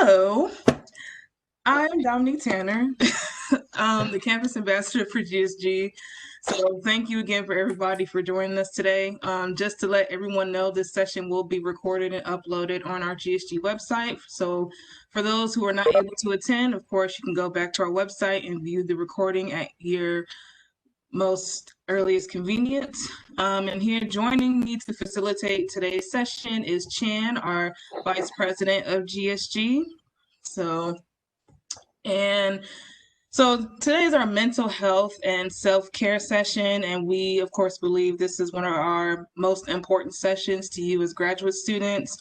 Hello, I'm Dominique Tanner, the campus ambassador for GSG. So thank you again for everybody for joining us today. Just to let everyone know, this session will be recorded and uploaded on our GSG website. So for those who are not able to attend, of course, you can go back to our website and view the recording at your most earliest convenience. And here joining me to facilitate today's session is Chan, our Vice President of GSG. So and so today is our mental health and self-care session, and we, of course, believe this is one of our most important sessions to you as graduate students.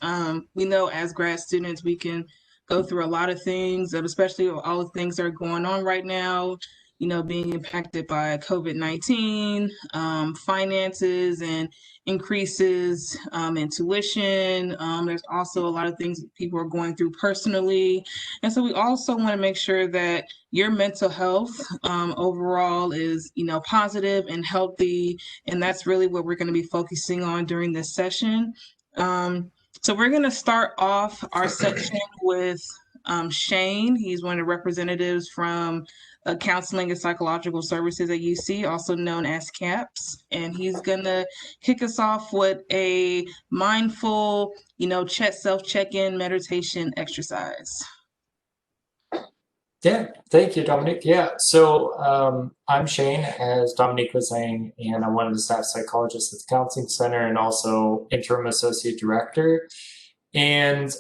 We know as grad students, we can go through a lot of things, especially all the things that are going on right now, being impacted by COVID-19, finances and increases in tuition. There's also a lot of things that people are going through personally. And so we also want to make sure that your mental health overall is, positive and healthy. And that's really what we're going to be focusing on during this session. So we're going to start off our section with Shane. He's one of the representatives from Counseling and Psychological Services at UC, also known as CAPS. And he's going to kick us off with a mindful, self-check-in meditation exercise. Yeah, thank you, Dominic. Yeah, so I'm Shane, as Dominic was saying, and I'm one of the staff psychologists at the Counseling Center and also interim associate director. And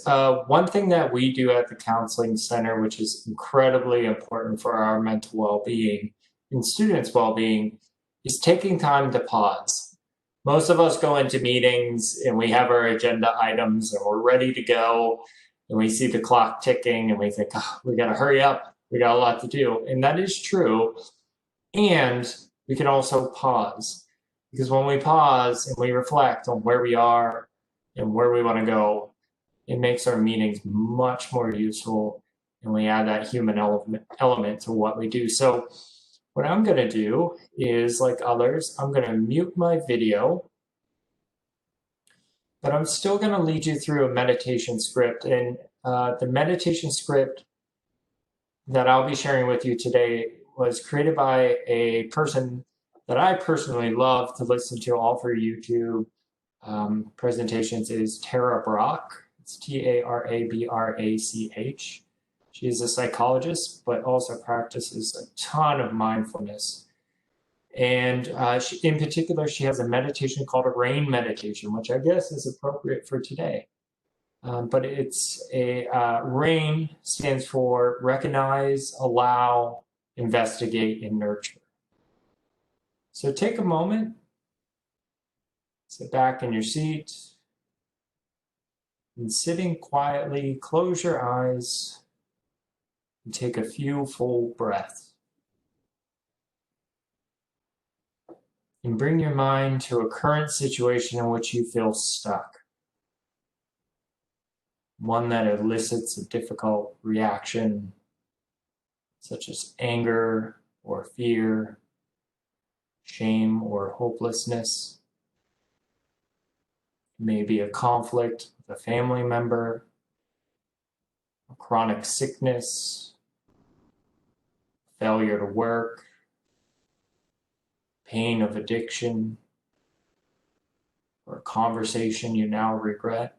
one thing that we do at the Counseling Center, which is incredibly important for our mental well-being and students' well-being, is taking time to pause. Most of us go into meetings and we have our agenda items and we're ready to go. And we see the clock ticking and we think, oh, we got to hurry up. We got a lot to do. And that is true. And we can also pause, because when we pause and we reflect on where we are and where we want to go, it makes our meetings much more useful. And we add that human element to what we do. So what I'm going to do is, like others, I'm going to mute my video. But I'm still going to lead you through a meditation script. And the meditation script that I'll be sharing with you today was created by a person that I personally love to listen to all for YouTube presentations, is Tara Brach. It's Tarabrach. She is a psychologist, but also practices a ton of mindfulness. And in particular, she has a meditation called a RAIN meditation, which I guess is appropriate for today. But it's RAIN stands for recognize, allow, investigate, and nurture. So take a moment, sit back in your seat, and sitting quietly, close your eyes and take a few full breaths. And bring your mind to a current situation in which you feel stuck. One that elicits a difficult reaction, such as anger or fear, shame or hopelessness. Maybe a conflict with a family member, a chronic sickness, failure to work, pain of addiction, or a conversation you now regret.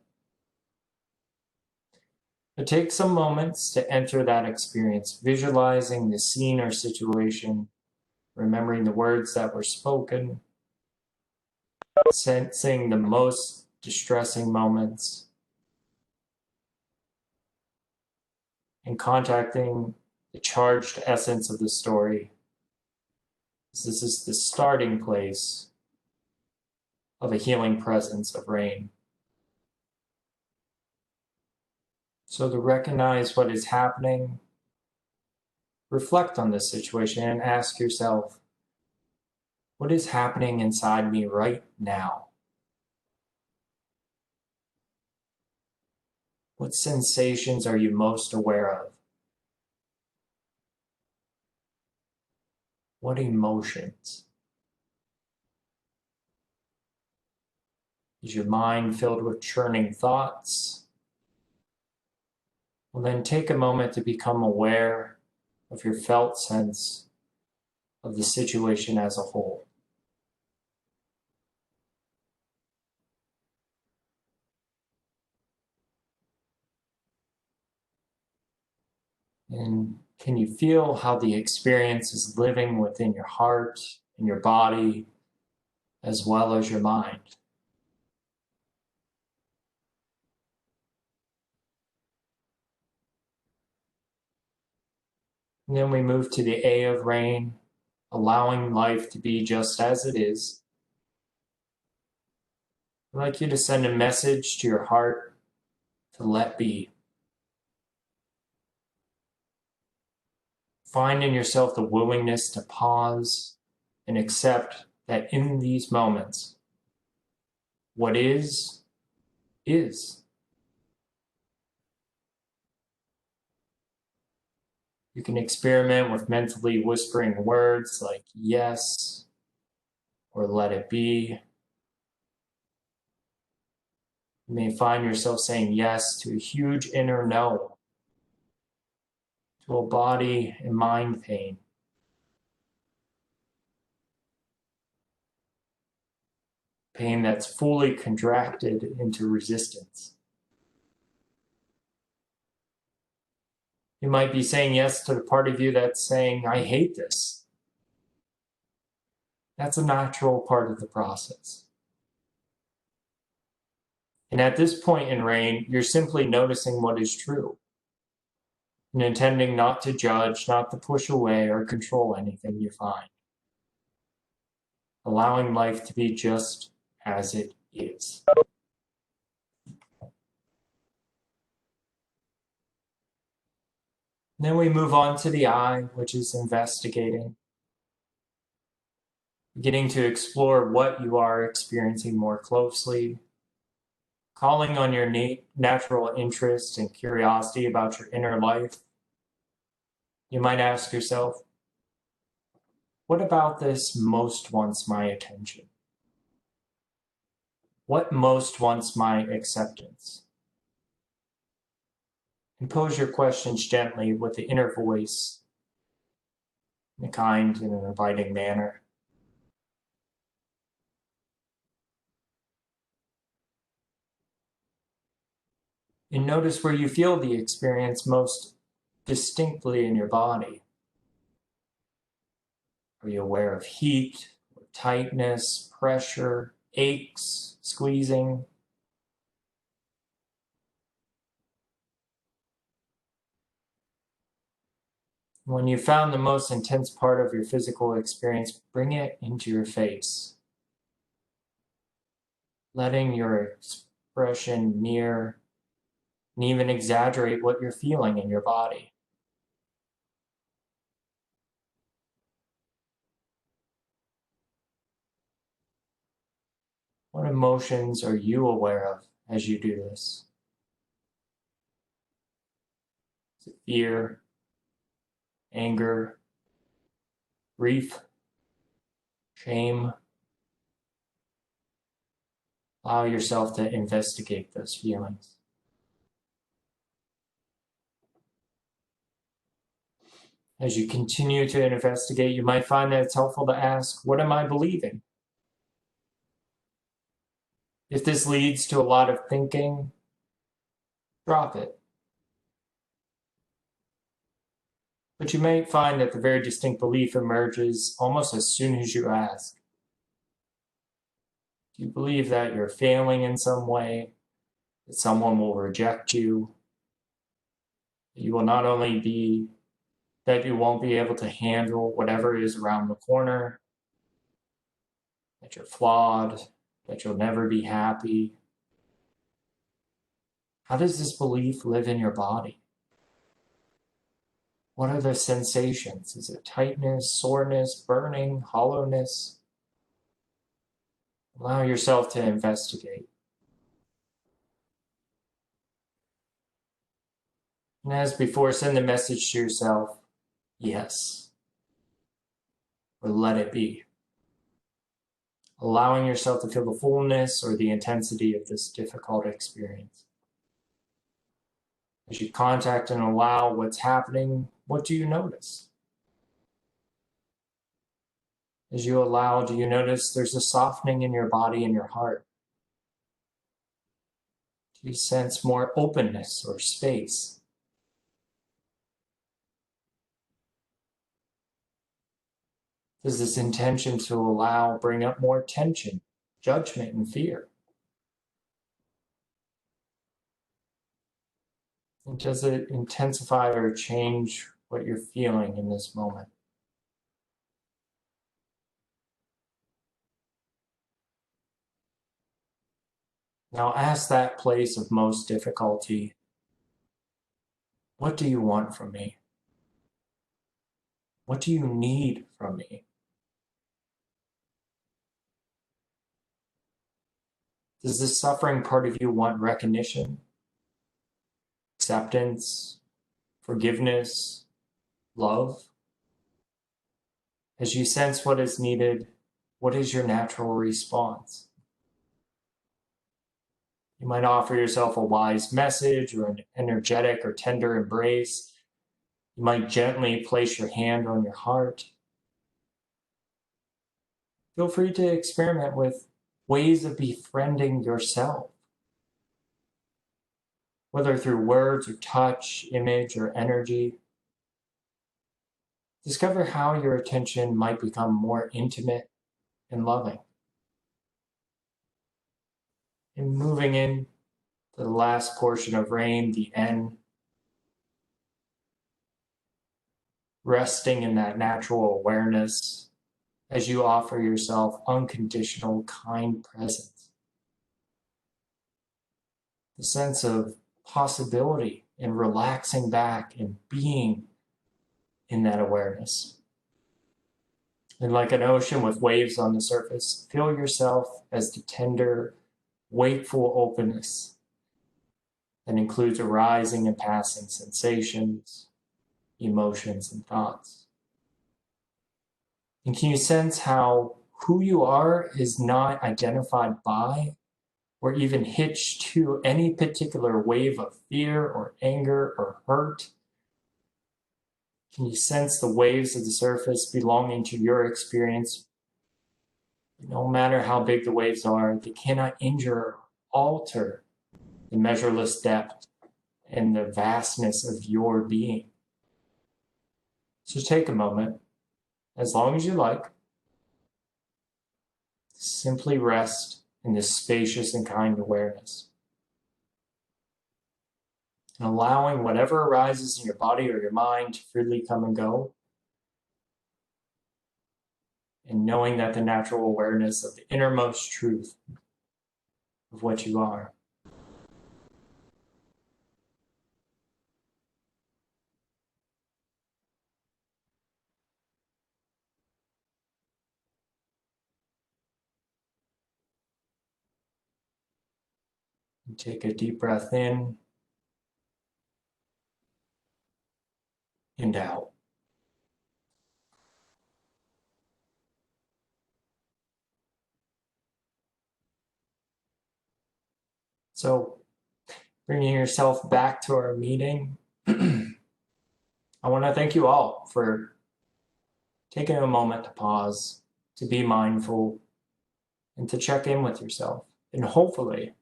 But take some moments to enter that experience, visualizing the scene or situation, remembering the words that were spoken, sensing the most distressing moments, and contacting the charged essence of the story. This is the starting place of a healing presence of RAIN. So to recognize what is happening, reflect on this situation and ask yourself, what is happening inside me right now? What sensations are you most aware of? What emotions? Is your mind filled with churning thoughts? Well, then take a moment to become aware of your felt sense of the situation as a whole. And can you feel how the experience is living within your heart and your body, as well as your mind? And then we move to the A of rain, allowing life to be just as it is. I'd like you to send a message to your heart to let be. Find in yourself the willingness to pause and accept that in these moments, what is, is. You can experiment with mentally whispering words like yes or let it be. You may find yourself saying yes to a huge inner no, to a body and mind pain. Pain that's fully contracted into resistance. You might be saying yes to the part of you that's saying, I hate this. That's a natural part of the process. And at this point in rain, you're simply noticing what is true and intending not to judge, not to push away or control anything you find. Allowing life to be just as it is. Then we move on to the I, which is investigating. Beginning to explore what you are experiencing more closely, calling on your natural interest and curiosity about your inner life. You might ask yourself, what about this most wants my attention? What most wants my acceptance? And pose your questions gently with the inner voice in a kind and an inviting manner. And notice where you feel the experience most distinctly in your body. Are you aware of heat, or tightness, pressure, aches, squeezing? When you found the most intense part of your physical experience, bring it into your face. Letting your expression mirror and even exaggerate what you're feeling in your body. What emotions are you aware of as you do this? Is it fear, anger, grief, shame? Allow yourself to investigate those feelings. As you continue to investigate, you might find that it's helpful to ask, what am I believing? If this leads to a lot of thinking, drop it. But you may find that the very distinct belief emerges almost as soon as you ask. Do you believe that you're failing in some way, that someone will reject you, that you will not only be, that you won't be able to handle whatever is around the corner, that you're flawed, that you'll never be happy? How does this belief live in your body? What are the sensations? Is it tightness, soreness, burning, hollowness? Allow yourself to investigate. And as before, send the message to yourself, yes, or let it be. Allowing yourself to feel the fullness or the intensity of this difficult experience. As you contact and allow what's happening, what do you notice? As you allow, do you notice there's a softening in your body and your heart? Do you sense more openness or space? Does this intention to allow bring up more tension, judgment, and fear? And does it intensify or change what you're feeling in this moment? Now ask that place of most difficulty, what do you want from me? What do you need from me? Does this suffering part of you want recognition, acceptance, forgiveness, love? As you sense what is needed, what is your natural response? You might offer yourself a wise message or an energetic or tender embrace. You might gently place your hand on your heart. Feel free to experiment with ways of befriending yourself, whether through words or touch, image, or energy. Discover how your attention might become more intimate and loving. And moving in to the last portion of RAIN, the N, resting in that natural awareness as you offer yourself unconditional, kind presence. The sense of possibility and relaxing back and being in that awareness. And like an ocean with waves on the surface, feel yourself as the tender, wakeful openness that includes arising and passing sensations, emotions, and thoughts. And can you sense how who you are is not identified by or even hitched to any particular wave of fear or anger or hurt? Can you sense the waves of the surface belonging to your experience? No matter how big the waves are, they cannot injure or alter the measureless depth and the vastness of your being. So take a moment, as long as you like, simply rest in this spacious and kind awareness. And allowing whatever arises in your body or your mind to freely come and go. And knowing that the natural awareness of the innermost truth of what you are. And take a deep breath in and out. So, bringing yourself back to our meeting, I want to thank you all for taking a moment to pause, to be mindful, and to check in with yourself. And hopefully,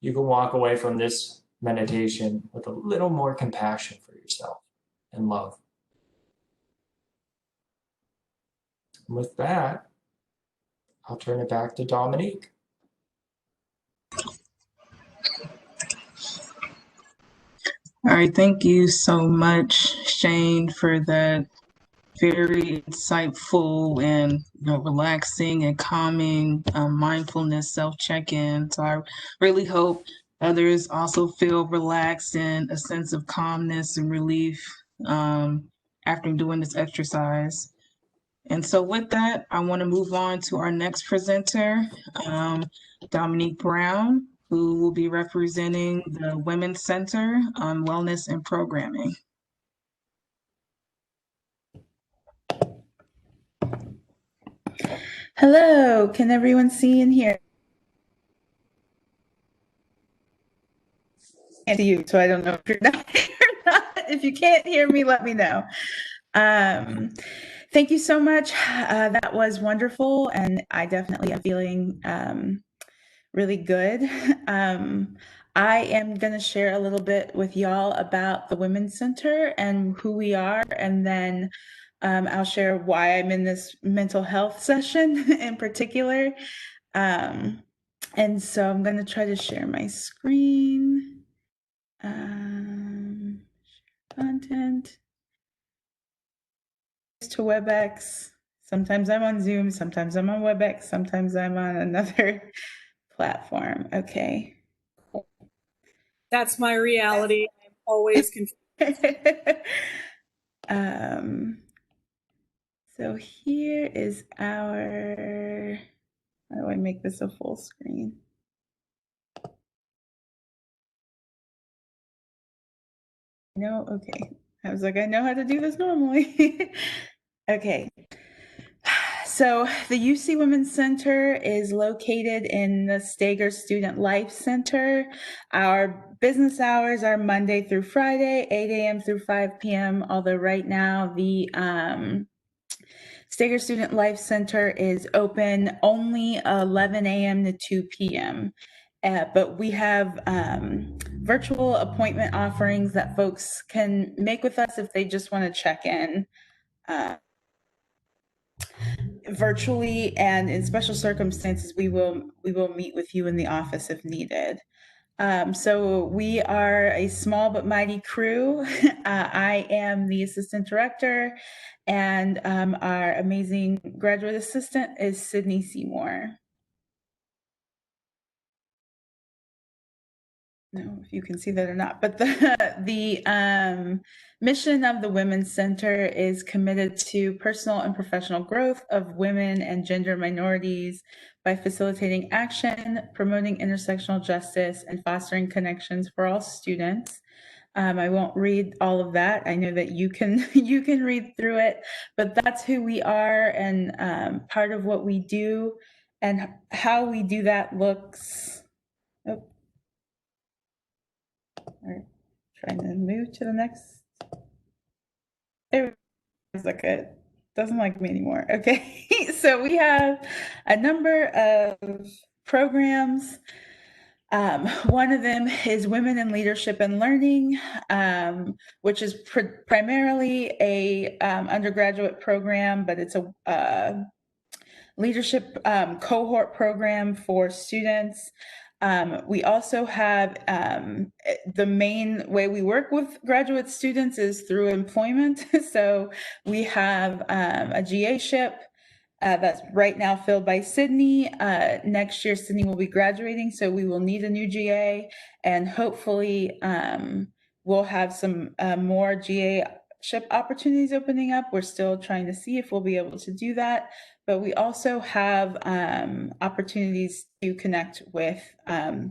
you can walk away from this meditation with a little more compassion for yourself and love. And with that, I'll turn it back to Dominique. All right, thank you so much, Shane, for that very insightful and relaxing and calming mindfulness self-check-in. So I really hope others also feel relaxed and a sense of calmness and relief after doing this exercise. And so with that, I want to move on to our next presenter, Dominique Brown, who will be representing the Women's Center on Wellness and Programming. Hello, can everyone see and hear? and to you, so I don't know if you're not, or not. If you can't hear me, let me know. Thank you so much. That was wonderful, and I definitely am feeling really good. I am going to share a little bit with y'all about the Women's Center and who we are, and then I'll share why I'm in this mental health session in particular. And so I'm going to try to share my screen. Content to WebEx. Sometimes I'm on Zoom, sometimes I'm on WebEx, sometimes I'm on another platform. Okay. That's my reality. I'm always confused. So here is our, how do I make this a full screen? No, okay. I was like, I know how to do this normally. Okay. So the UC Women's Center is located in the Steger Student Life Center. Our business hours are Monday through Friday, 8 a.m. through 5 p.m. Although right now the Steger Student Life Center is open only 11 a.m. to 2 p.m. But we have virtual appointment offerings that folks can make with us if they just want to check in virtually, and in special circumstances, we will meet with you in the office if needed. So we are a small but mighty crew. I am the assistant director, and our amazing graduate assistant is Sydney Seymour. No, if you can see that or not, but the mission of the Women's Center is committed to personal and professional growth of women and gender minorities by facilitating action, promoting intersectional justice, and fostering connections for all students. I won't read all of that. I know that you can read through it, but that's who we are, and part of what we do and how we do that looks. Oh. We're trying to move to the next. It was like it doesn't like me anymore. Okay, so we have a number of programs. One of them is Women in Leadership and Learning, which is primarily a undergraduate program, but it's a leadership cohort program for students. We also have the main way we work with graduate students is through employment. So we have a GA-ship that's right now filled by Sydney. Next year, Sydney will be graduating, so we will need a new GA, and hopefully we'll have some more GA-ship opportunities opening up. We're still trying to see if we'll be able to do that. But we also have opportunities to connect with the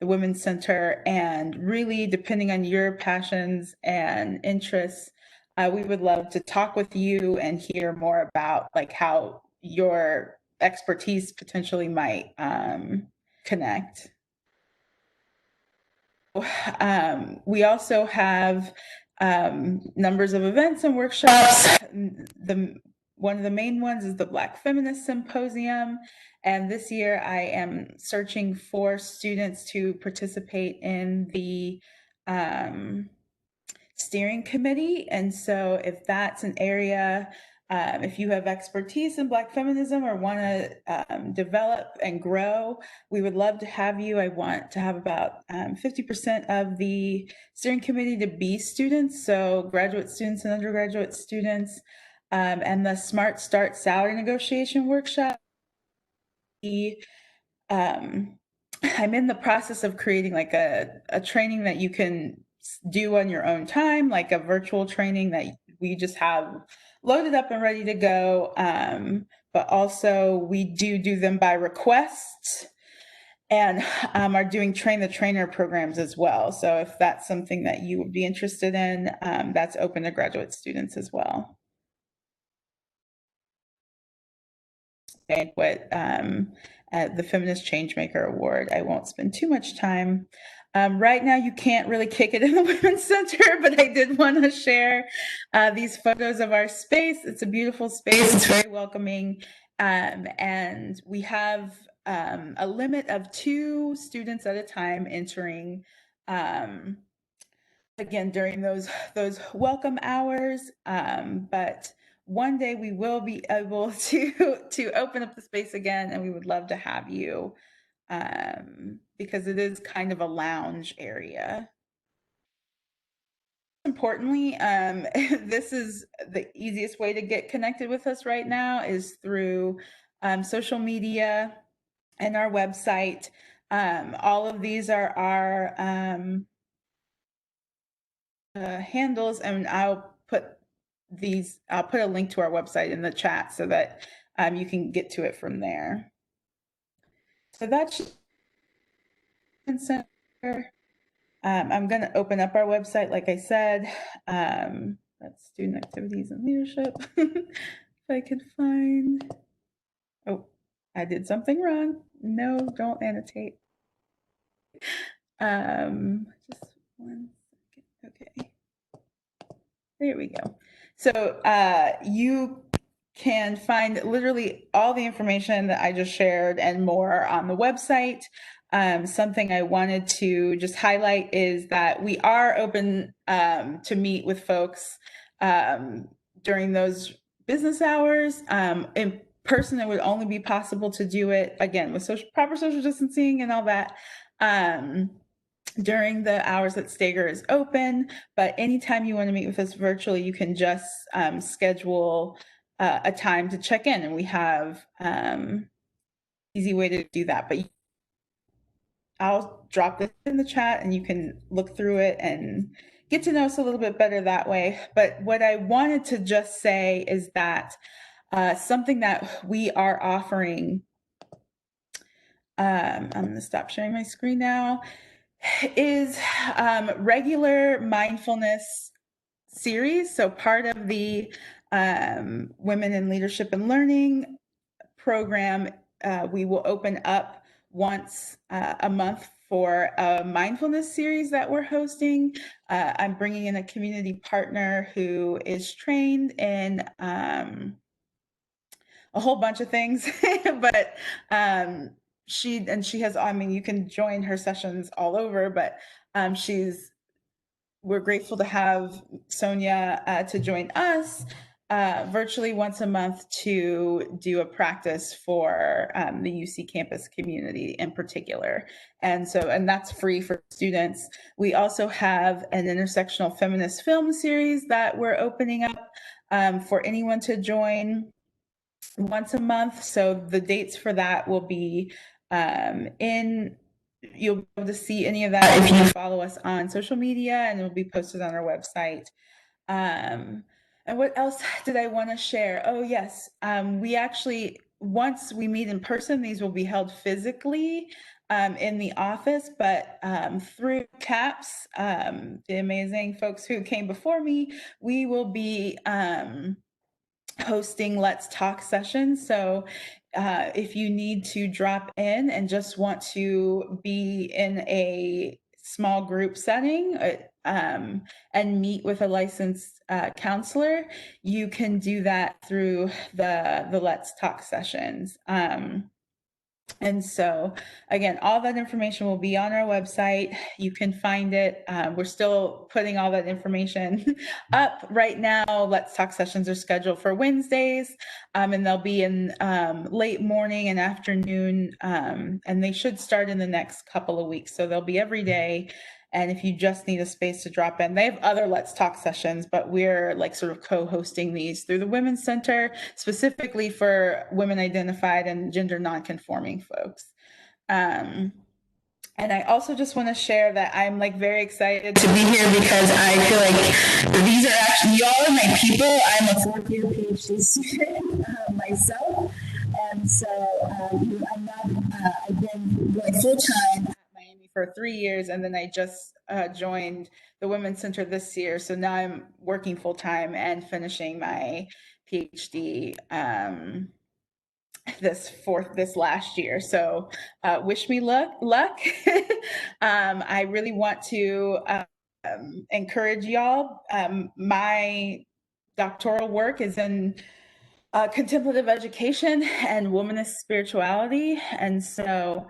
Women's Center, and really, depending on your passions and interests, we would love to talk with you and hear more about like how your expertise potentially might connect. We also have numbers of events and workshops. One of the main ones is the Black Feminist Symposium. And this year I am searching for students to participate in the steering committee. And so if that's an area, if you have expertise in Black feminism or want to develop and grow, we would love to have you. I want to have about 50% of the steering committee to be students, so graduate students and undergraduate students. And the Smart Start salary negotiation workshop. I'm in the process of creating like a training that you can do on your own time, like a virtual training that we just have loaded up and ready to go. But also we do them by request, and are doing train the trainer programs as well. So if that's something that you would be interested in, that's open to graduate students as well. Banquet at the Feminist Changemaker Award. I won't spend too much time Right now, you can't really kick it in the Women's Center, but I did want to share these photos of our space. It's a beautiful space. It's very welcoming. And we have a limit of 2 students at a time entering, again, during those welcome hours. But one day we will be able to open up the space again, and we would love to have you because it is kind of a lounge area. Importantly, this is the easiest way to get connected with us right now is through social media and our website. All of these are our handles, and I'll put a link to our website in the chat so that you can get to it from there. So that's center. I'm going to open up our website, like I said. That's student activities and leadership. If I could find, oh, I did something wrong. No, don't annotate. Just 1 second. Okay. There we go. So you can find literally all the information that I just shared and more on the website. Something I wanted to just highlight is that we are open to meet with folks during those business hours. In person, it would only be possible to do it, again, with proper social distancing and all that, during the hours that Stager is open. But anytime you want to meet with us virtually, you can just schedule a time to check in, and we have easy way to do that. But I'll drop this in the chat and you can look through it and get to know us a little bit better that way. But what I wanted to just say is that something that we are offering, I'm going to stop sharing my screen now, is regular mindfulness series. So part of the Women in Leadership and Learning program, we will open up once a month for a mindfulness series that we're hosting. I'm bringing in a community partner who is trained in a whole bunch of things, but she has, I mean, you can join her sessions all over, but we're grateful to have Sonia to join us virtually once a month to do a practice for the UC campus community in particular. And that's free for students. We also have an intersectional feminist film series that we're opening up for anyone to join once a month. So the dates for that will be you'll be able to see any of that if you follow us on social media, and it will be posted on our website. And what else did I want to share? Oh, yes. We actually, once we meet in person, these will be held physically in the office, but through CAPS, the amazing folks who came before me, we will be hosting Let's Talk sessions. So if you need to drop in and just want to be in a small group setting and meet with a licensed counselor, you can do that through the Let's Talk sessions. And so, again, all that information will be on our website. You can find it. We're still putting all that information up right now. Let's Talk sessions are scheduled for Wednesdays, and they'll be in late morning and afternoon, and they should start in the next couple of weeks. So they'll be every day. And if you just need a space to drop in, they have other Let's Talk sessions, but we're like sort of co-hosting these through the Women's Center, specifically for women identified and gender nonconforming folks. And I also just want to share that I'm like very excited to be here because I feel like these are actually, y'all are my people. I'm a fourth-year PhD student myself. And so I've been going full-time at Miami for 3 years, and then I just joined the Women's Center this year. So now I'm working full-time and finishing my PhD this last year. So wish me luck. I really want to encourage y'all. My doctoral work is in contemplative education and womanist spirituality, and so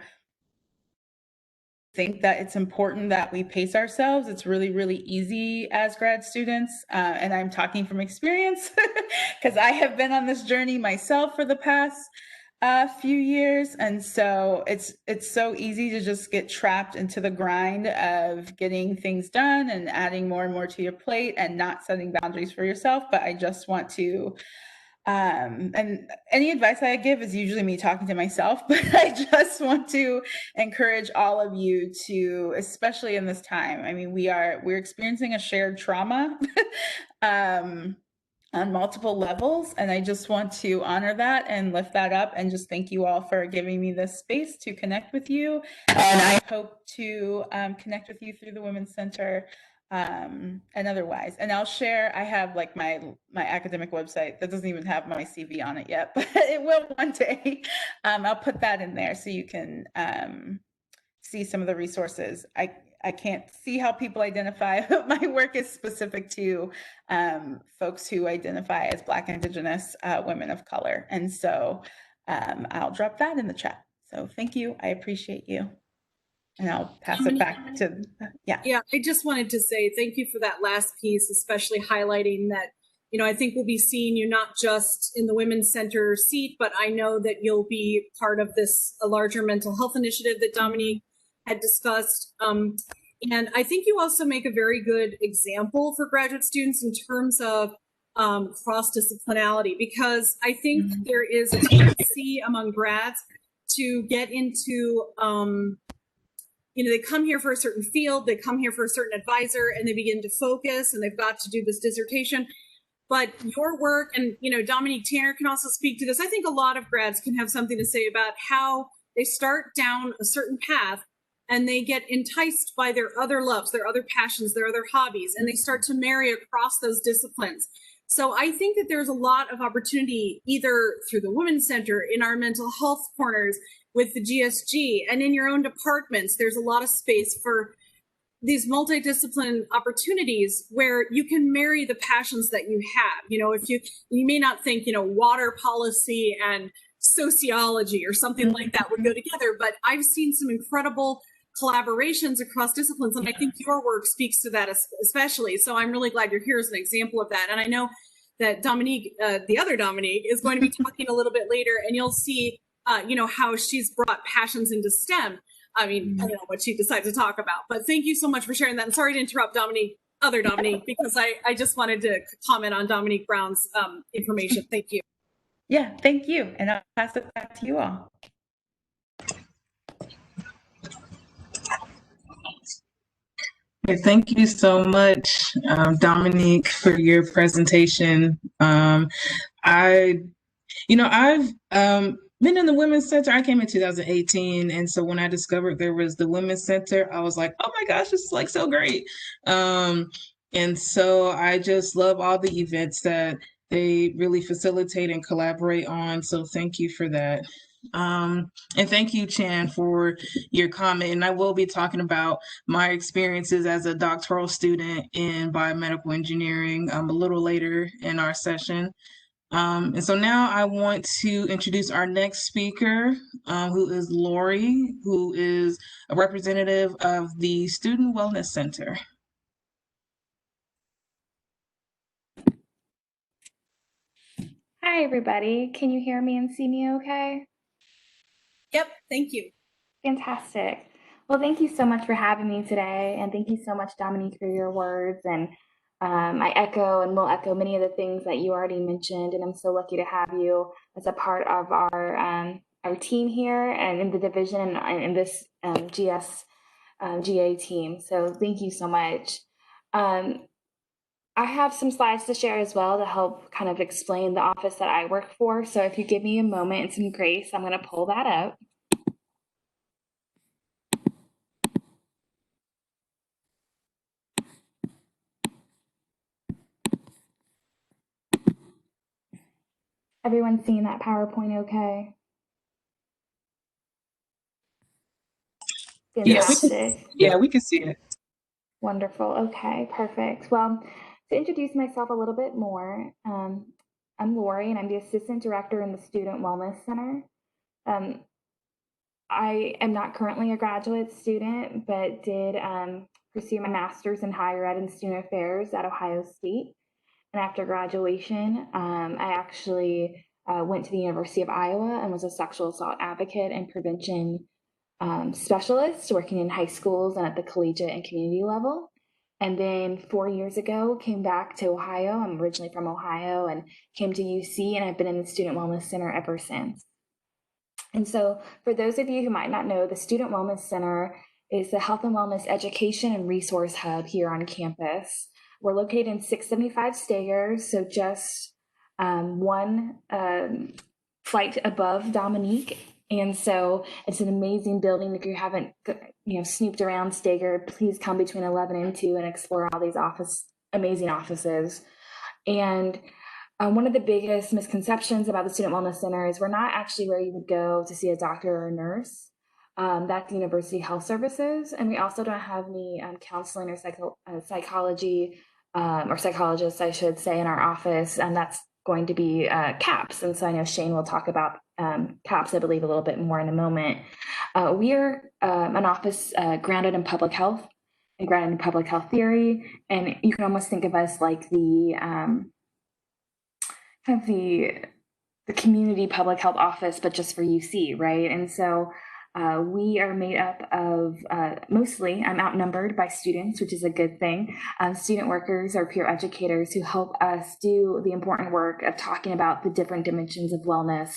think that it's important that we pace ourselves. It's really, really easy as grad students. And I'm talking from experience because I have been on this journey myself for the past few years. And so it's so easy to just get trapped into the grind of getting things done and adding more and more to your plate and not setting boundaries for yourself. But I just want to and any advice I give is usually me talking to myself, but I just want to encourage all of you to, especially in this time. I mean, we're experiencing a shared trauma on multiple levels, and I just want to honor that and lift that up and just thank you all for giving me this space to connect with you. And I hope to connect with you through the Women's Center and otherwise. And I'll share, I have like my academic website that doesn't even have my CV on it yet, but it will one day. I'll put that in there so you can see some of the resources. I can't see how people identify, but my work is specific to folks who identify as Black, Indigenous, women of color. And so I'll drop that in the chat. So thank you. I appreciate you. And I'll pass it back to, yeah. Yeah, I just wanted to say thank you for that last piece, especially highlighting that, you know, I think we'll be seeing you not just in the Women's Center seat, but I know that you'll be part of this, a larger mental health initiative that Dominique had discussed. And I think you also make a very good example for graduate students in terms of cross-disciplinarity, because I think there is a tendency among grads to get into, you know, they come here for a certain field, they come here for a certain advisor, and they begin to focus, and they've got to do this dissertation. But your work, and, you know, Dominique Tanner can also speak to this. I think a lot of grads can have something to say about how they start down a certain path and they get enticed by their other loves, their other passions, their other hobbies, and they start to marry across those disciplines. So I think that there's a lot of opportunity either through the Women's Center, in our mental health corners, with the GSG, and in your own departments. There's a lot of space for these multidisciplinary opportunities where you can marry the passions that you have. You know, if you may not think, you know, water policy and sociology or something like that would go together, but I've seen some incredible collaborations across disciplines, and I think your work speaks to that especially. So I'm really glad you're here as an example of that. And I know that Dominique, the other Dominique, is going to be talking a little bit later, and you'll see you know, how she's brought passions into STEM. I mean, I don't know what she decides to talk about, but thank you so much for sharing that. And sorry to interrupt Dominique, other Dominique, because I just wanted to comment on Dominique Brown's information. Thank you. Yeah, thank you. And I'll pass it back to you all. Thank you so much, Dominique, for your presentation. I've been in the Women's Center. I came in 2018, and so when I discovered there was the Women's Center, I was like, oh my gosh, this is like so great. And so I just love all the events that they really facilitate and collaborate on. So thank you for that. And thank you, Chan, for your comment. And I will be talking about my experiences as a doctoral student in biomedical engineering a little later in our session. And so now I want to introduce our next speaker, who is Lori, who is a representative of the Student Wellness Center. Hi, everybody. Can you hear me and see me okay? Yep, thank you. Fantastic. Well, thank you so much for having me today. And thank you so much, Dominique, for your words. And I echo and will echo many of the things that you already mentioned. And I'm so lucky to have you as a part of our team here and in the division and in this GA team. So thank you so much. I have some slides to share as well to help kind of explain the office that I work for. So if you give me a moment and some grace, I'm going to pull that up. Everyone seeing that PowerPoint okay? Yes. Fantastic. Yeah, we can see it. Wonderful. Okay, perfect. Well, to introduce myself a little bit more, I'm Lori and I'm the Assistant Director in the Student Wellness Center. Um, I am not currently a graduate student, but did pursue my master's in higher ed and student affairs at Ohio State. And after graduation, I actually went to the University of Iowa and was a sexual assault advocate and prevention specialist working in high schools and at the collegiate and community level. And then 4 years ago, came back to Ohio. I'm originally from Ohio and came to UC, and I've been in the Student Wellness Center ever since. And so, for those of you who might not know, the Student Wellness Center is the health and wellness education and resource hub here on campus. We're located in 675 Stager, so just one flight above Dominique. And so it's an amazing building. If you haven't, snooped around Stager, please come between 11 and 2 and explore all these amazing offices. And one of the biggest misconceptions about the Student Wellness Center is we're not actually where you would go to see a doctor or a nurse. That's University Health Services. And we also don't have any counseling or psychology or psychologists, I should say, in our office. And that's going to be CAPS. And so I know Shane will talk about CAPS, I believe, a little bit more in a moment. We are an office grounded in public health and grounded in public health theory. And you can almost think of us like the community public health office, but just for UC, right? And so we are made up of mostly, I'm outnumbered by students, which is a good thing. Student workers or peer educators who help us do the important work of talking about the different dimensions of wellness,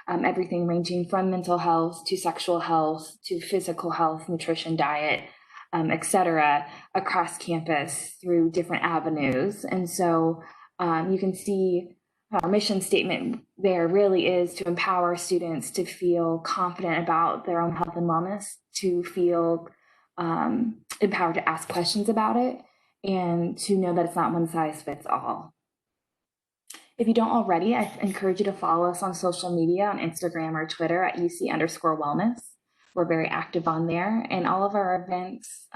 everything ranging from mental health to sexual health to physical health, nutrition, diet, etc., across campus through different avenues. And so you can see our mission statement there really is to empower students to feel confident about their own health and wellness, to feel empowered to ask questions about it, and to know that it's not one size fits all. If you don't already, I encourage you to follow us on social media on Instagram or Twitter at UC_wellness. We're very active on there, and all of our events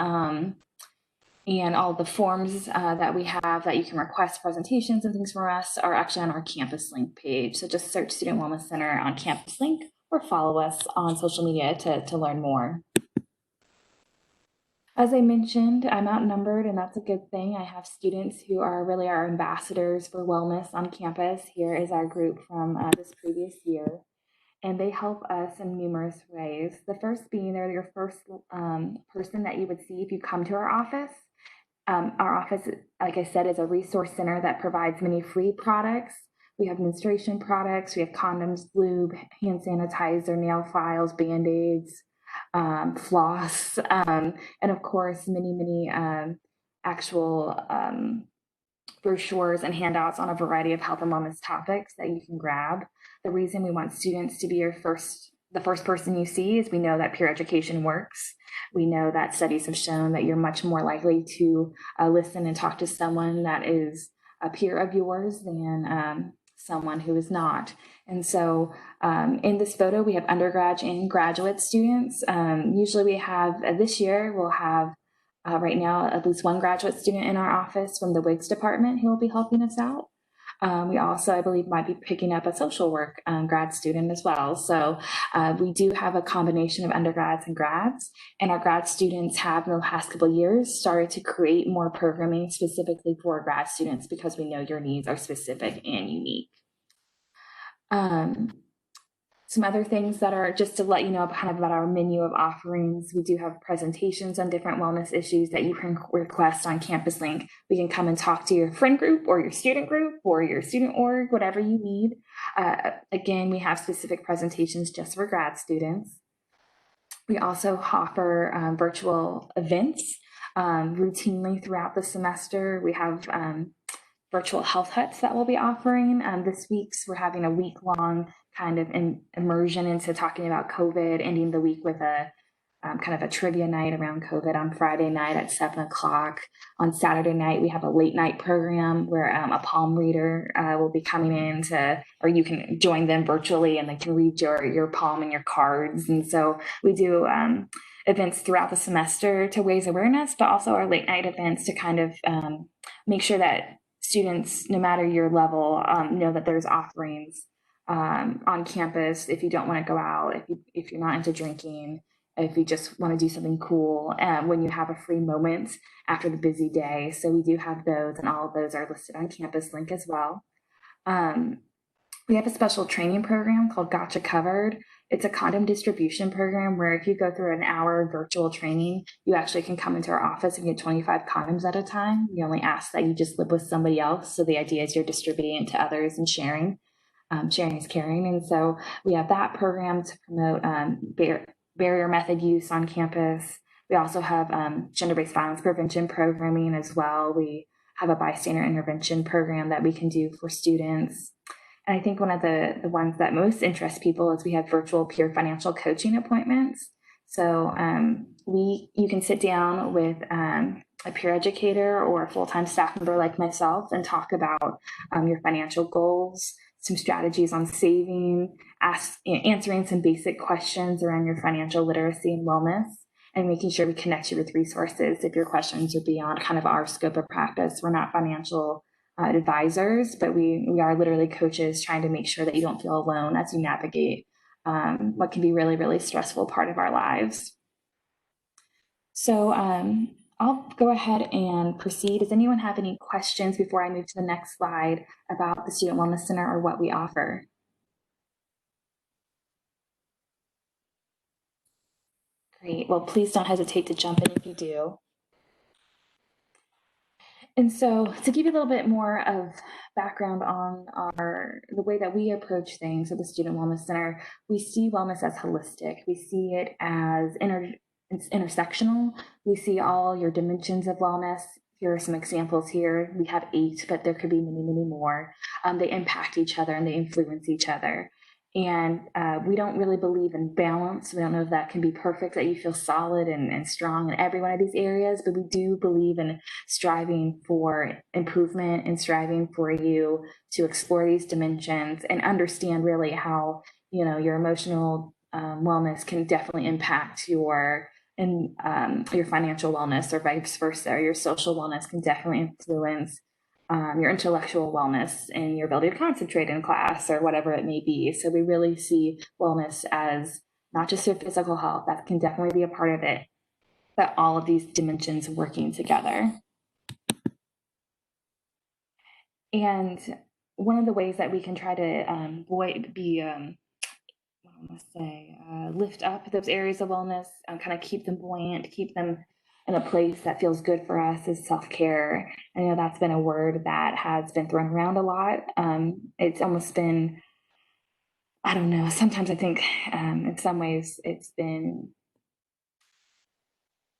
and all the forms that we have that you can request presentations and things from us are actually on our Campus Link page. So just search Student Wellness Center on Campus Link or follow us on social media to learn more. As I mentioned, I'm outnumbered, and that's a good thing. I have students who are really our ambassadors for wellness on campus. Here is our group from this previous year. And they help us in numerous ways. The first being they're your first person that you would see if you come to our office. Our office, like I said, is a resource center that provides many free products. We have menstruation products, we have condoms, lube, hand sanitizer, nail files, Band-Aids, floss, and of course, many actual brochures and handouts on a variety of health and wellness topics that you can grab. The reason we want students to be the first person you see is we know that peer education works. We know that studies have shown that you're much more likely to listen and talk to someone that is a peer of yours than someone who is not. And so in this photo, we have undergrad and graduate students. Usually we have, this year, we'll have right now at least one graduate student in our office from the WIGS department who will be helping us out. We also, I believe, might be picking up a social work grad student as well. So we do have a combination of undergrads and grads, and our grad students have in the past couple of years started to create more programming specifically for grad students because we know your needs are specific and unique. Some other things that are just to let you know kind of about our menu of offerings. We do have presentations on different wellness issues that you can request on Campus Link. We can come and talk to your friend group or your student group or your student org, whatever you need. Again, we have specific presentations just for grad students. We also offer virtual events routinely throughout the semester. We have virtual health huts that we'll be offering. This week's we're having a week-long kind of immersion into talking about COVID, ending the week with a kind of a trivia night around COVID on Friday night at 7 o'clock. On Saturday night, we have a late night program where a palm reader will be coming in or you can join them virtually and they can read your palm and your cards. And so we do events throughout the semester to raise awareness, but also our late night events to kind of make sure that students, no matter your level, know that there's offerings on campus if you don't want to go out, if you're not into drinking, if you just want to do something cool, when you have a free moment after the busy day. So we do have those, and all of those are listed on Campus Link as well. We have a special training program called Gotcha Covered. It's a condom distribution program where if you go through an hour virtual training, you actually can come into our office and get 25 condoms at a time. We only ask that you just live with somebody else. So the idea is you're distributing it to others and sharing. Sharing is caring. And so we have that program to promote barrier method use on campus. We also have gender-based violence prevention programming as well. We have a bystander intervention program that we can do for students. And I think one of the ones that most interest people is we have virtual peer financial coaching appointments. So you can sit down with a peer educator or a full-time staff member like myself and talk about your financial goals, some strategies on saving, answering some basic questions around your financial literacy and wellness, and making sure we connect you with resources if your questions are beyond kind of our scope of practice. We're not financial advisors, but we are literally coaches trying to make sure that you don't feel alone as you navigate what can be really, really stressful part of our lives. So I'll go ahead and proceed. Does anyone have any questions before I move to the next slide about the Student Wellness Center or what we offer? Great. Well, please don't hesitate to jump in if you do. And so to give you a little bit more of background on the way that we approach things at the Student Wellness Center, we see wellness as holistic. We see it as it's intersectional. We see all your dimensions of wellness. Here are some examples here. We have 8, but there could be many, many more. They impact each other and they influence each other. And we don't really believe in balance. We don't know if that can be perfect, that you feel solid and strong in every one of these areas, but we do believe in striving for improvement and striving for you to explore these dimensions and understand really how, your emotional wellness can definitely impact your financial wellness, or vice versa. Or your social wellness can definitely influence your intellectual wellness and your ability to concentrate in class or whatever it may be. So we really see wellness as not just your physical health, that can definitely be a part of it, but all of these dimensions working together. And one of the ways that we can try to lift up those areas of wellness, kind of keep them buoyant, keep them in a place that feels good for us, is self-care. I know that's been a word that has been thrown around a lot. It's almost been, I don't know, sometimes I think in some ways it's been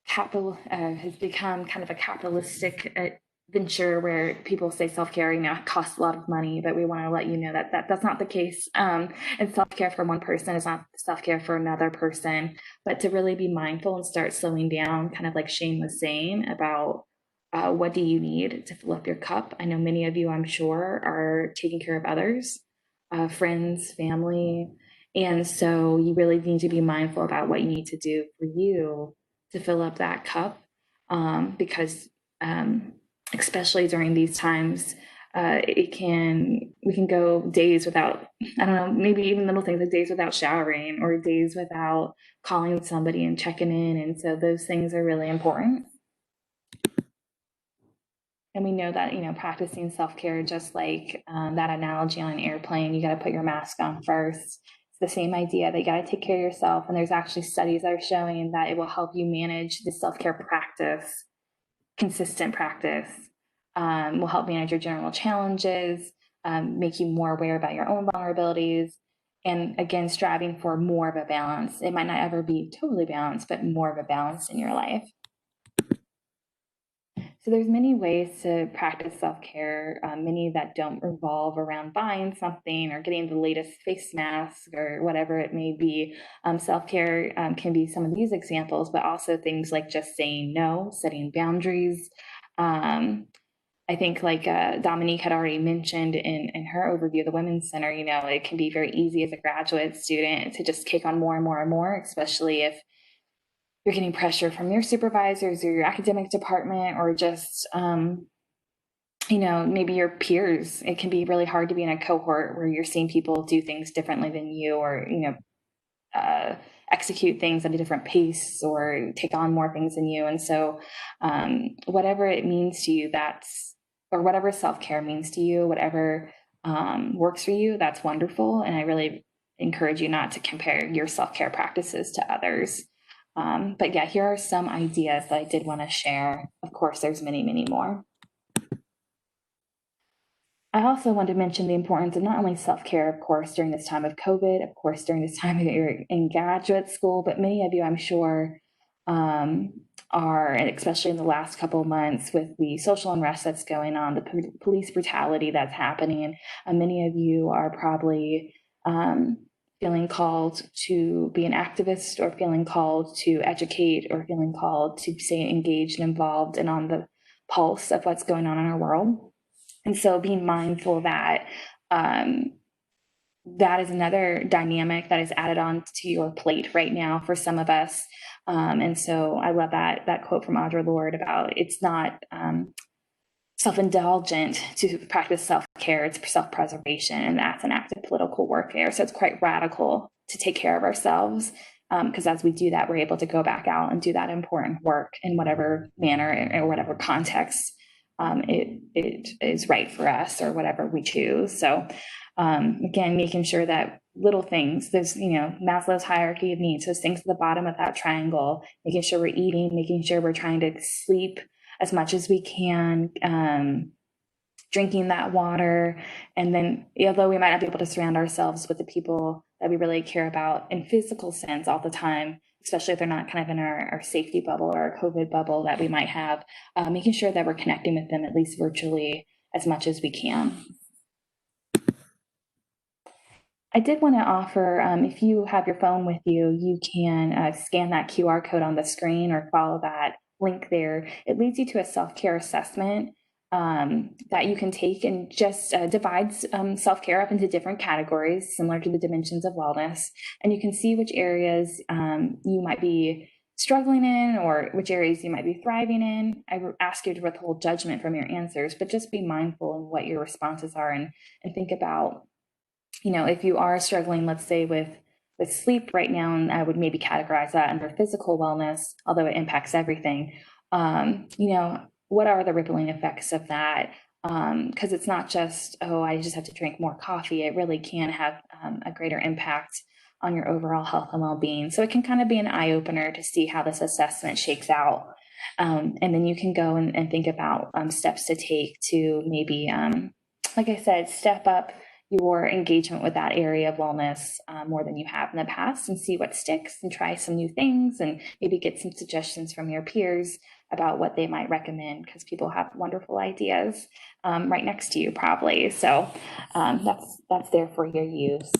has become kind of a capitalistic venture where people say self-care, costs a lot of money, but we want to let you know that that's not the case. And self-care for one person is not self-care for another person, but to really be mindful and start slowing down, kind of like Shane was saying about what do you need to fill up your cup. I know many of you, I'm sure, are taking care of others, friends, family. And so you really need to be mindful about what you need to do for you to fill up that cup, because especially during these times, we can go days without, I don't know, maybe even little things like days without showering or days without calling somebody and checking in. And so those things are really important. And we know that, practicing self-care, just like that analogy on an airplane, you got to put your mask on first. It's the same idea that you got to take care of yourself. And there's actually studies that are showing that it will help you manage the self-care practice. Consistent practice will help manage your general challenges, make you more aware about your own vulnerabilities, and again, striving for more of a balance. It might not ever be totally balanced, but more of a balance in your life. So there's many ways to practice self-care, many that don't revolve around buying something or getting the latest face mask or whatever it may be. Self-care can be some of these examples, but also things like just saying no, setting boundaries. I think like Dominique had already mentioned in her overview of the Women's Center, it can be very easy as a graduate student to just take on more and more and more, especially if you're getting pressure from your supervisors or your academic department or just, maybe your peers. It can be really hard to be in a cohort where you're seeing people do things differently than you or, execute things at a different pace or take on more things than you. And so whatever it means to you, or whatever self-care means to you, whatever works for you, that's wonderful. And I really encourage you not to compare your self-care practices to others. But yeah, here are some ideas that I did want to share. Of course, there's many, many more. I also want to mention the importance of not only self-care, of course, during this time of COVID, of course, during this time that you're in graduate school, but many of you, I'm sure, are, and especially in the last couple of months with the social unrest that's going on, the police brutality that's happening, many of you are probably feeling called to be an activist or feeling called to educate or feeling called to stay engaged and involved and on the pulse of what's going on in our world. And so being mindful that that is another dynamic that is added on to your plate right now for some of us. And so I love that quote from Audre Lorde about it's not self-indulgent to practice self-care, it's self-preservation, and that's an act of political warfare. So it's quite radical to take care of ourselves, because as we do that, we're able to go back out and do that important work in whatever manner or whatever context it is right for us or whatever we choose. So again, making sure that little things, there's, Maslow's hierarchy of needs, those things at the bottom of that triangle, making sure we're eating, making sure we're trying to sleep as much as we can, drinking that water. And then, although we might not be able to surround ourselves with the people that we really care about in physical sense all the time, especially if they're not kind of in our safety bubble or our COVID bubble that we might have, making sure that we're connecting with them at least virtually as much as we can. I did want to offer, if you have your phone with you, you can scan that QR code on the screen or follow that link there. It leads you to a self-care assessment that you can take and just divides self-care up into different categories, similar to the dimensions of wellness. And you can see which areas you might be struggling in or which areas you might be thriving in. I ask you to withhold judgment from your answers, but just be mindful of what your responses are and think about, if you are struggling, let's say with sleep right now, and I would maybe categorize that under physical wellness, although it impacts everything, what are the rippling effects of that? Because it's not just, I just have to drink more coffee. It really can have a greater impact on your overall health and well-being. So it can kind of be an eye-opener to see how this assessment shakes out. And then you can go and think about steps to take to maybe, like I said, step up your engagement with that area of wellness more than you have in the past and see what sticks and try some new things and maybe get some suggestions from your peers about what they might recommend, because people have wonderful ideas right next to you probably. So that's there for your use.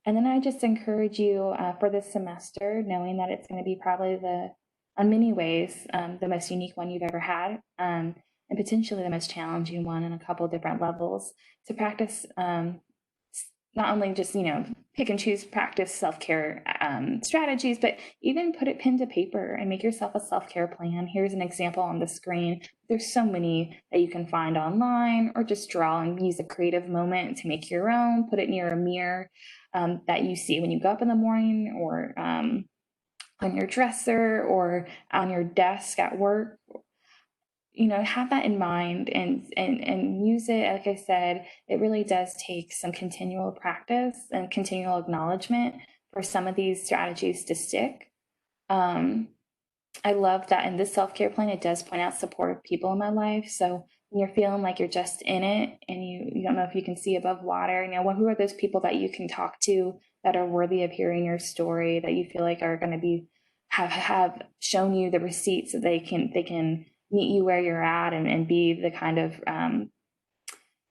And then I just encourage you for this semester, knowing that it's going to be probably in many ways, the most unique one you've ever had, and potentially the most challenging one in a couple different levels, to practice not only just, pick and choose practice self-care strategies, but even put it pen to paper and make yourself a self-care plan. Here's an example on the screen. There's so many that you can find online, or just draw and use a creative moment to make your own, put it near a mirror that you see when you go up in the morning, or on your dresser, or on your desk at work. Have that in mind and use it. Like I said, it really does take some continual practice and continual acknowledgement for some of these strategies to stick. I love that in this self-care plan, it does point out supportive people in my life. So when you're feeling like you're just in it and you don't know if you can see above water, who are those people that you can talk to that are worthy of hearing your story, that you feel like are going to be have shown you the receipts that they can meet you where you're at and be the kind of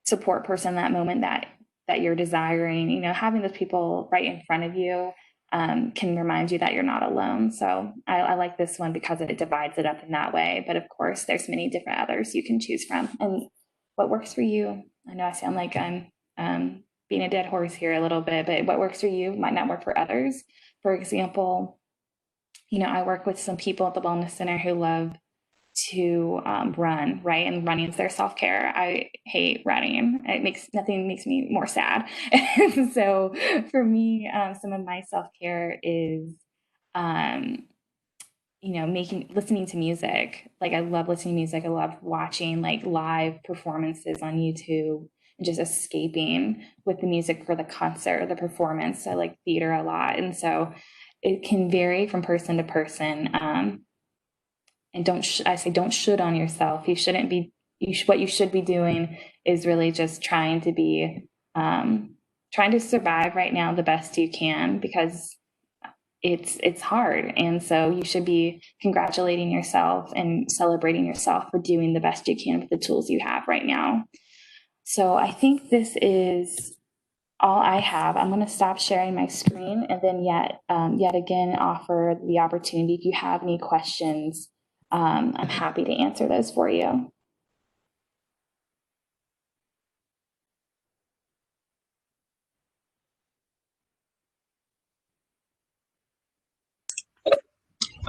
support person in that moment that you're desiring. You know, having those people right in front of you can remind you that you're not alone. So I like this one because it divides it up in that way. But of course, there's many different others you can choose from. And what works for you? I know I sound like I'm being a dead horse here a little bit, but what works for you might not work for others. For example, you know, I work with some people at the Wellness Center who love to run, right? And running is their self-care. I hate running. Nothing makes me more sad. So for me, some of my self-care is, you know, listening to music. Like I love listening to music. I love watching like live performances on YouTube and just escaping with the music for the concert or the performance. I like theater a lot. And so it can vary from person to person. And don't should on yourself. You shouldn't be. What you should be doing is really just trying to survive right now the best you can, because it's hard. And so you should be congratulating yourself and celebrating yourself for doing the best you can with the tools you have right now. So I think this is all I have. I'm going to stop sharing my screen and then yet again offer the opportunity. If you have any questions, I'm happy to answer those for you.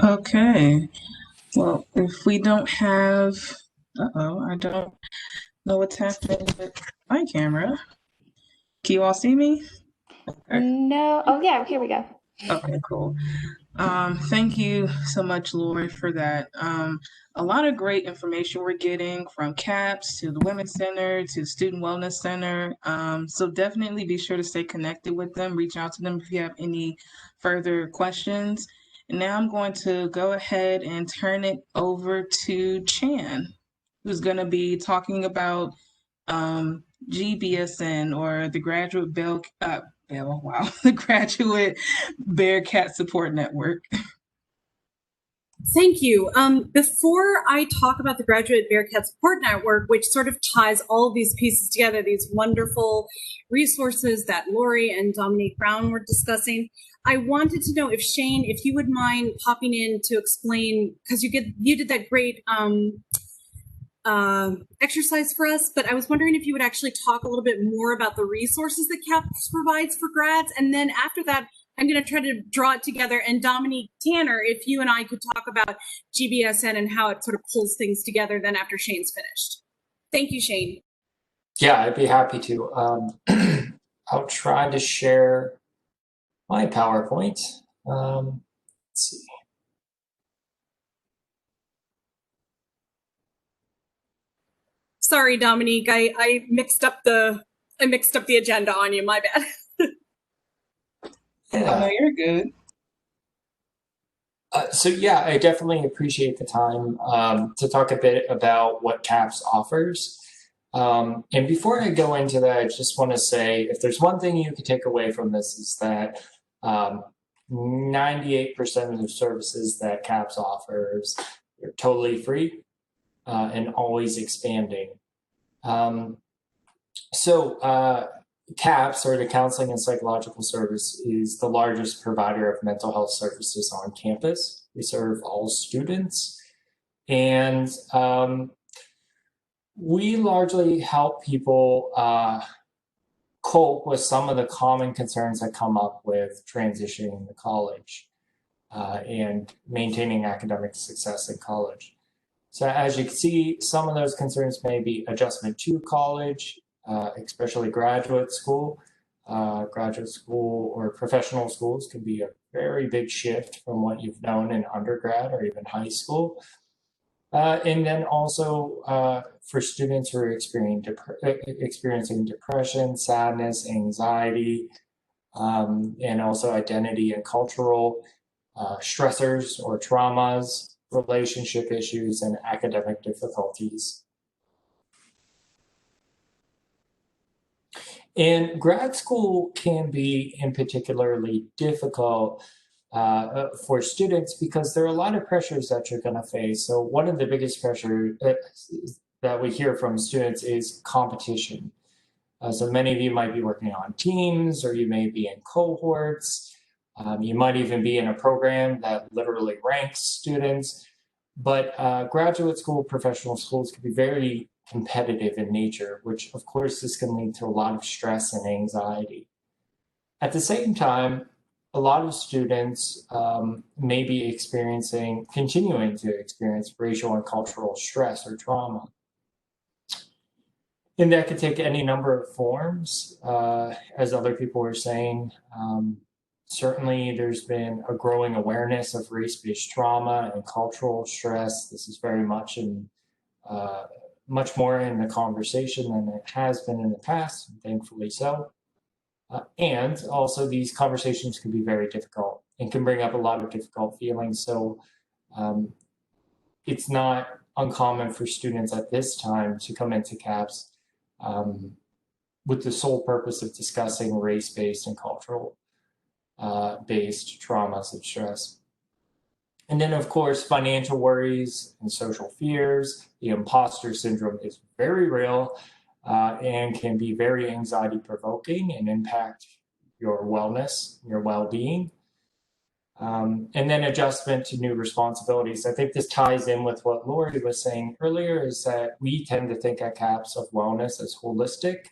Okay. Well, if we don't have, I don't know what's happening with my camera. Can you all see me? Okay. No. Oh, yeah. Here we go. Okay, cool. Thank you so much, Lori, for that. A lot of great information we're getting from CAPS to the Women's Center to the Student Wellness Center. So definitely be sure to stay connected with them. Reach out to them if you have any further questions. And now I'm going to go ahead and turn it over to Chan, who's going to be talking about GBSN, or the the Graduate Bearcat Support Network. Thank you. Before I talk about the Graduate Bearcat Support Network, which sort of ties all of these pieces together, these wonderful resources that Lori and Dominique Brown were discussing, I wanted to know if Shane, if you would mind popping in to explain, because you did that great exercise for us, but I was wondering if you would actually talk a little bit more about the resources that CAPS provides for grads. And then after that, I'm going to try to draw it together. And Dominique Tanner, if you and I could talk about GBSN and how it sort of pulls things together then after Shane's finished. Thank you, Shane. Yeah, I'd be happy to. I'll try to share my PowerPoint. Let's see. Sorry, Dominique, I mixed up the agenda on you. My bad. Yeah. Oh, no, you're good. So yeah, I definitely appreciate the time to talk a bit about what CAPS offers. And before I go into that, I just want to say, if there's one thing you can take away from this, is that 98% of the services that CAPS offers are totally free and always expanding. CAPS, or the Counseling and Psychological Service, is the largest provider of mental health services on campus. We serve all students, and we largely help people cope with some of the common concerns that come up with transitioning to college and maintaining academic success in college. So as you can see, some of those concerns may be adjustment to college, especially graduate school. Graduate school or professional schools can be a very big shift from what you've known in undergrad or even high school. And then also for students who are experiencing depression, sadness, anxiety, and also identity and cultural stressors or traumas, relationship issues, and academic difficulties. And grad school can be particularly difficult for students, because there are a lot of pressures that you're going to face. So one of the biggest pressure that we hear from students is competition. So many of you might be working on teams, or you may be in cohorts. You might even be in a program that literally ranks students. But graduate school, professional schools can be very competitive in nature, which of course this can lead to a lot of stress and anxiety. At the same time, a lot of students may be continuing to experience racial and cultural stress or trauma. And that could take any number of forms, as other people were saying. Certainly, there's been a growing awareness of race-based trauma and cultural stress. This is very much much more in the conversation than it has been in the past, thankfully so. And also, these conversations can be very difficult and can bring up a lot of difficult feelings. So it's not uncommon for students at this time to come into CAPS with the sole purpose of discussing race-based and cultural based traumas and stress. And then, of course, financial worries and social fears. The imposter syndrome is very real and can be very anxiety provoking and impact your wellness, your well-being. And then adjustment to new responsibilities. I think this ties in with what Lori was saying earlier, is that we tend to think at CAPS of wellness as holistic.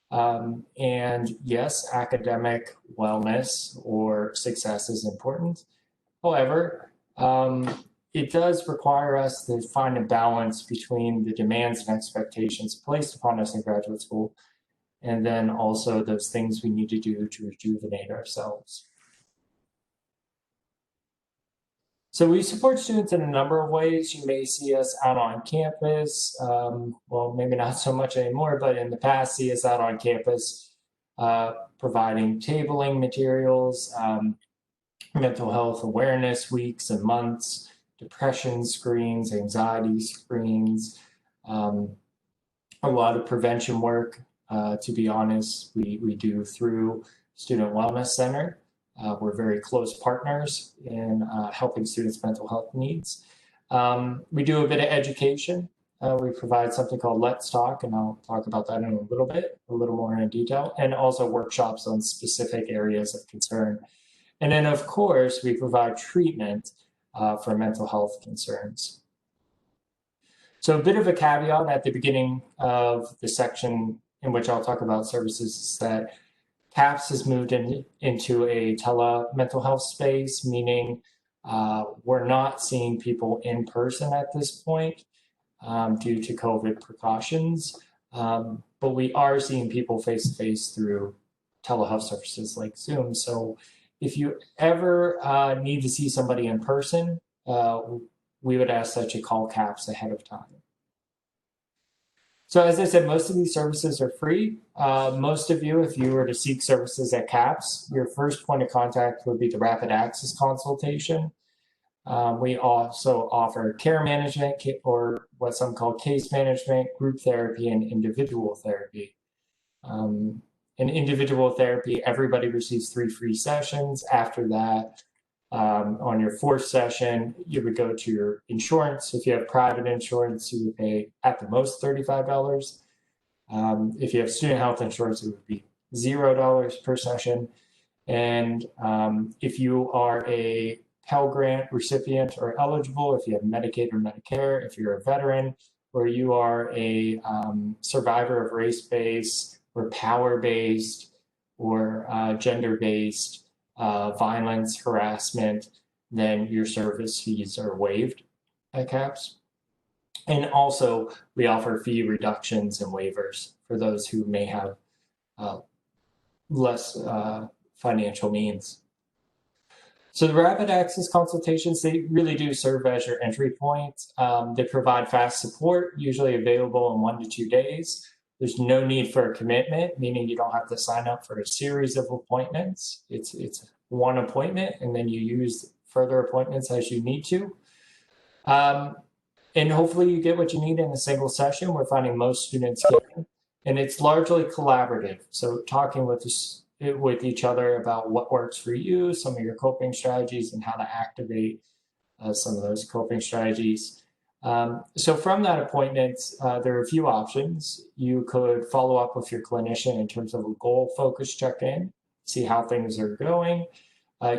And yes, academic wellness or success is important. However, it does require us to find a balance between the demands and expectations placed upon us in graduate school, and then also those things we need to do to rejuvenate ourselves. So we support students in a number of ways. You may see us out on campus. Well, maybe not so much anymore, but in the past, see us out on campus providing tabling materials, mental health awareness weeks and months, depression screens, anxiety screens, a lot of prevention work, to be honest, we do through Student Wellness Center. We're very close partners in helping students' mental health needs. We do a bit of education. We provide something called Let's Talk, and I'll talk about that in a little more in detail, and also workshops on specific areas of concern. And then, of course, we provide treatment for mental health concerns. So a bit of a caveat at the beginning of the section in which I'll talk about services is that CAPS has moved into a tele-mental health space, meaning we're not seeing people in person at this point due to COVID precautions, but we are seeing people face-to-face through telehealth services like Zoom. So if you ever need to see somebody in person, we would ask that you call CAPS ahead of time. So as I said, most of these services are free. Most of you, if you were to seek services at CAPS, your first point of contact would be the Rapid Access consultation. We also offer care management, or what some call case management, group therapy, and individual therapy. In individual therapy, everybody receives 3 free sessions. After that, on your 4th session, you would go to your insurance. If you have private insurance, you would pay at the most $35. If you have student health insurance, it would be $0 per session. And if you are a Pell Grant recipient or eligible, if you have Medicaid or Medicare, if you're a veteran, or you are a survivor of race-based or power-based or gender-based violence, harassment, then your service fees are waived at CAPS. And also, we offer fee reductions and waivers for those who may have less financial means. So the Rapid Access consultations, they really do serve as your entry point. They provide fast support, usually available in 1 to 2 days. There's no need for a commitment, meaning you don't have to sign up for a series of appointments. It's one appointment, and then you use further appointments as you need to. And hopefully you get what you need in a single session. We're finding most students can. And it's largely collaborative. So talking with with each other about what works for you, some of your coping strategies, and how to activate some of those coping strategies. So from that appointment, there are a few options. You could follow up with your clinician in terms of a goal-focused check-in, see how things are going.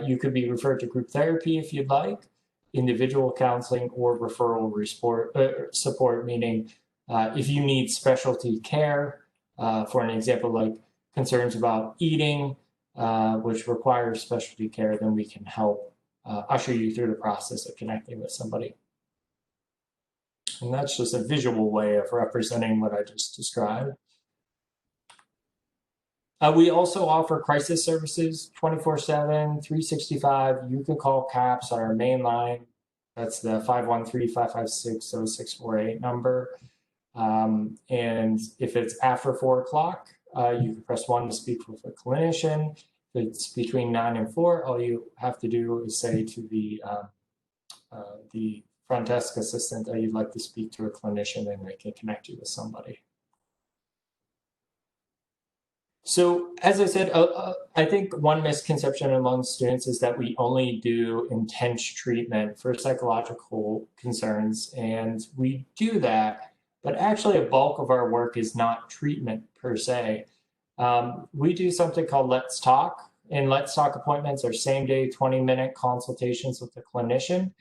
You could be referred to group therapy if you'd like, individual counseling, or referral support, meaning if you need specialty care, for an example, like concerns about eating, which requires specialty care, then we can help usher you through the process of connecting with somebody. And that's just a visual way of representing what I just described. We also offer crisis services 24/7, 365. You can call CAPS on our main line. That's the 513-556-0648 number. And if it's after 4 o'clock, you can press 1 to speak with a clinician. If it's between 9 and 4, all you have to do is say to the front desk assistant that you'd like to speak to a clinician, and they can connect you with somebody. So as I said, I think one misconception among students is that we only do intense treatment for psychological concerns, and we do that, but actually a bulk of our work is not treatment per se. We do something called Let's Talk, and Let's Talk appointments are same-day 20-minute consultations with the clinician.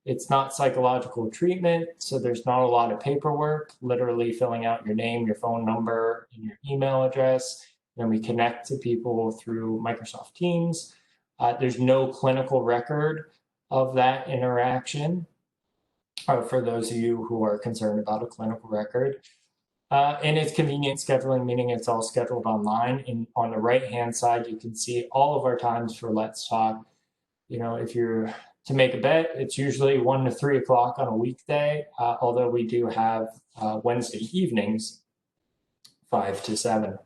It's not psychological treatment, so there's not a lot of paperwork, literally filling out your name, your phone number, and your email address. Then we connect to people through Microsoft Teams. There's no clinical record of that interaction for those of you who are concerned about a clinical record. And it's convenient scheduling, meaning it's all scheduled online. And on the right-hand side, you can see all of our times for Let's Talk. You know, if you're to make a bet, it's usually 1 to 3 o'clock on a weekday, although we do have Wednesday evenings, 5 to 7.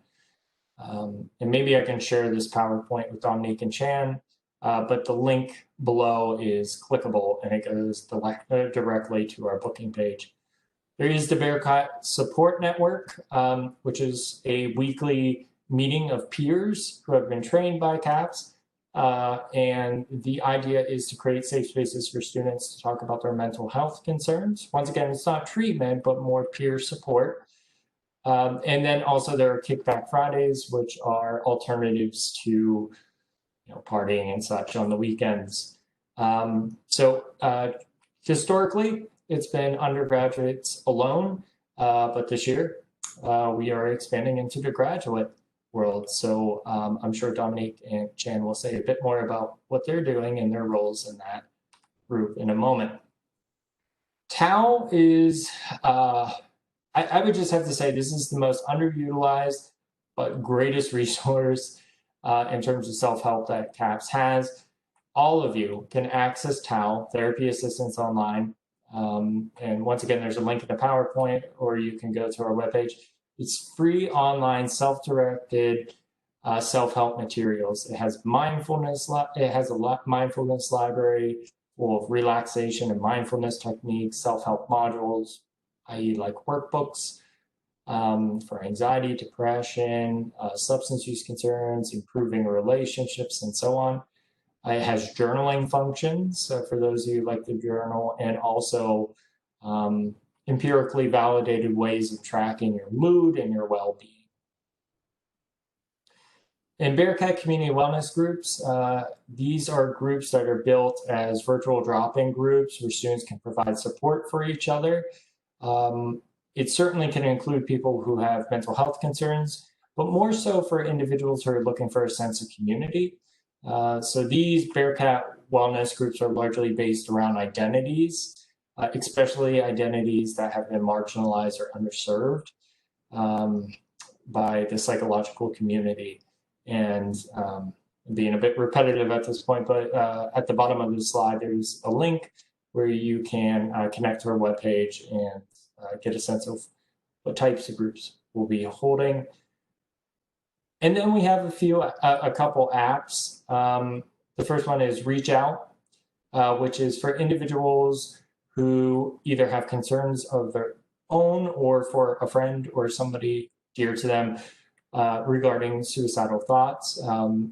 And maybe I can share this PowerPoint with Dominique and Chan, but the link below is clickable and it goes directly to our booking page. There is the Bearcat Support Network, which is a weekly meeting of peers who have been trained by CAPS. And the idea is to create safe spaces for students to talk about their mental health concerns. Once again, it's not treatment, but more peer support. And then also there are Kickback Fridays, which are alternatives to partying and such on the weekends. Historically, it's been undergraduates alone, but this year we are expanding into the graduate world. So I'm sure Dominique and Chan will say a bit more about what they're doing and their roles in that group in a moment. TAO is, I would just have to say, this is the most underutilized but greatest resource in terms of self-help that CAPS has. All of you can access TAO, Therapy Assistance Online. And once again, there's a link in the PowerPoint, or you can go to our webpage. It's free online, self-directed self-help materials. It has mindfulness. It has a mindfulness library full of relaxation and mindfulness techniques, self-help modules, i.e. like workbooks for anxiety, depression, substance use concerns, improving relationships, and so on. It has journaling functions for those of you who like to journal, and also empirically validated ways of tracking your mood and your well-being. In Bearcat Community Wellness Groups, these are groups that are built as virtual drop-in groups where students can provide support for each other. It certainly can include people who have mental health concerns, but more so for individuals who are looking for a sense of community. So these Bearcat Wellness Groups are largely based around identities, especially identities that have been marginalized or underserved by the psychological community. And being a bit repetitive at this point, but at the bottom of the slide, there's a link where you can connect to our webpage and get a sense of what types of groups we'll be holding. And then we have a couple apps. The first one is Reach Out, which is for individuals who either have concerns of their own or for a friend or somebody dear to them regarding suicidal thoughts.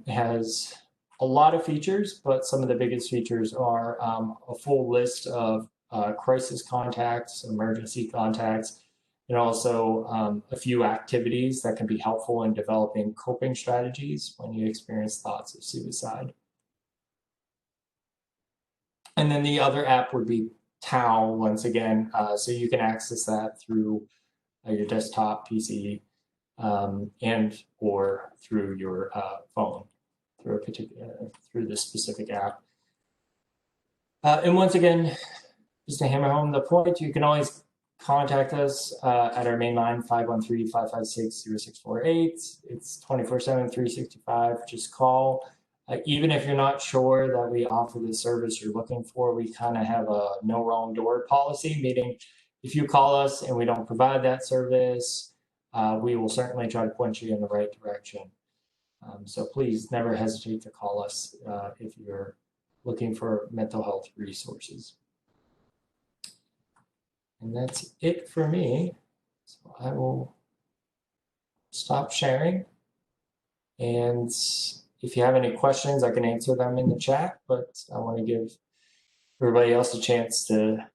It has a lot of features, but some of the biggest features are a full list of crisis contacts, emergency contacts, and also a few activities that can be helpful in developing coping strategies when you experience thoughts of suicide. And then the other app would be Tao, once again, so you can access that through your desktop, PC, and or through your phone, through this specific app. And once again, just to hammer home the point, you can always contact us at our main line, 513-556-0648. It's 24/7, 365. Just call. Even if you're not sure that we offer the service you're looking for, we kind of have a no wrong door policy, meaning if you call us and we don't provide that service, we will certainly try to point you in the right direction. So please never hesitate to call us if you're looking for mental health resources. And that's it for me. So I will stop sharing. And if you have any questions, I can answer them in the chat, but I want to give everybody else a chance to